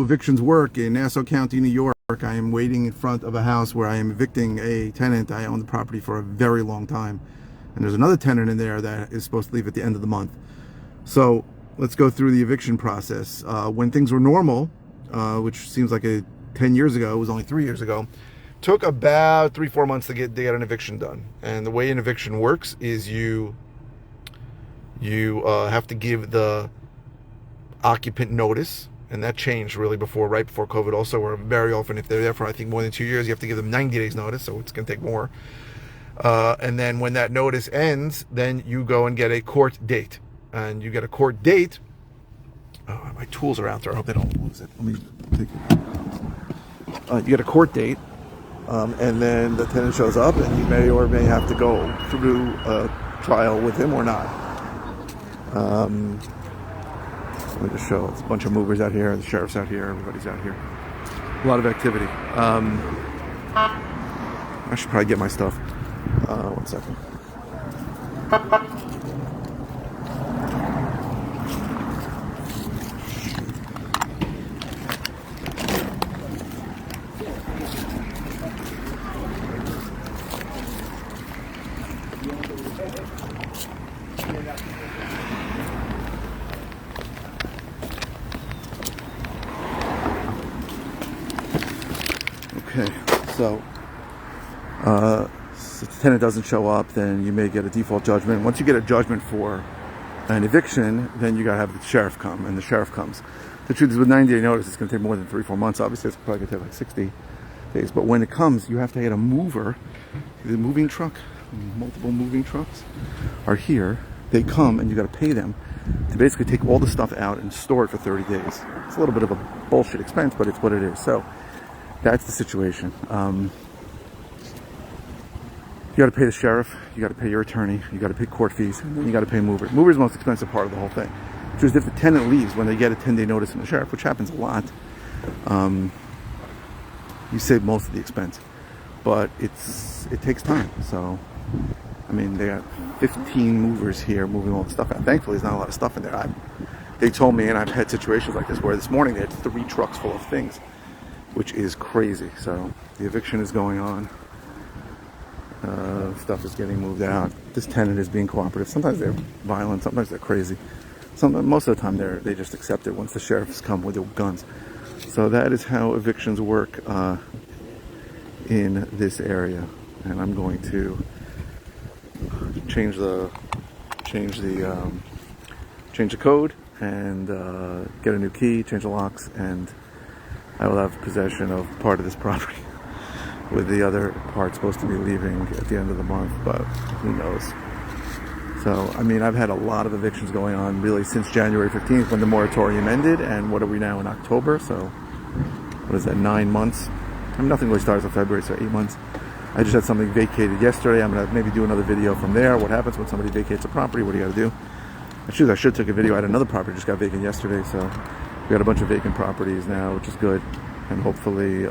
evictions work in Nassau County, New York. I am waiting in front of a house where I am evicting a tenant. I own the property for a very long time, and there's another tenant in there that is supposed to leave at the end of the month. So let's go through the eviction process. When things were normal, which seems like 10 years ago, it was only 3 years ago, took about 3-4 months to get an eviction done. And the way an eviction works is you have to give the occupant notice. And that changed really right before COVID also, where very often if they're there for, I think, more than 2 years, you have to give them 90 days notice, so it's going to take more. And then when that notice ends, then you go and get a court date. And you get a court date. Oh, my tools are out there. I hope they don't lose it. Let me take it. You get a court date, and then the tenant shows up, and you may or may have to go through a trial with him or not. Let me just show. It's a bunch of movers out here. The sheriff's out here. Everybody's out here. A lot of activity. I should probably get my stuff. 1 second. Okay, so if the tenant doesn't show up, then you may get a default judgment. Once you get a judgment for an eviction, then you gotta have the sheriff come, and the sheriff comes. The truth is, with 90-day notice, it's gonna take more than 3-4 months. Obviously, it's probably gonna take like 60 days. But when it comes, you have to get a mover. The moving truck, multiple moving trucks are here. They come, and you gotta pay them to basically take all the stuff out and store it for 30 days. It's a little bit of a bullshit expense, but it's what it is. So that's the situation. You got to pay the sheriff, you got to pay your attorney, you got to pay court fees, and then you got to pay mover. Mover is the most expensive part of the whole thing. Which is if the tenant leaves when they get a 10-day notice from the sheriff, which happens a lot, you save most of the expense. But it takes time. So, I mean, they got 15 movers here moving all the stuff out. Thankfully, there's not a lot of stuff in there. They told me, and I've had situations like this, where this morning they had 3 trucks full of things, which is crazy. So the eviction is going on. Stuff is getting moved out. This tenant is being cooperative. Sometimes they're violent, sometimes they're crazy. Most of the time they just accept it once the sheriffs come with their guns. So that is how evictions work in this area. And I'm going to change the code and get a new key, change the locks, and I will have possession of part of this property, with the other part supposed to be leaving at the end of the month, but who knows. So, I mean, I've had a lot of evictions going on really since January 15th when the moratorium ended, and what are we now in October? So, what is that, 9 months? I mean, nothing really starts in February, so 8 months. I just had something vacated yesterday. I'm going to maybe do another video from there. What happens when somebody vacates a property? What do you got to do? I should take a video. I had another property just got vacant yesterday, so we got a bunch of vacant properties now, which is good. And hopefully,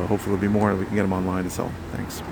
hopefully there'll be more and we can get them online to sell. Thanks.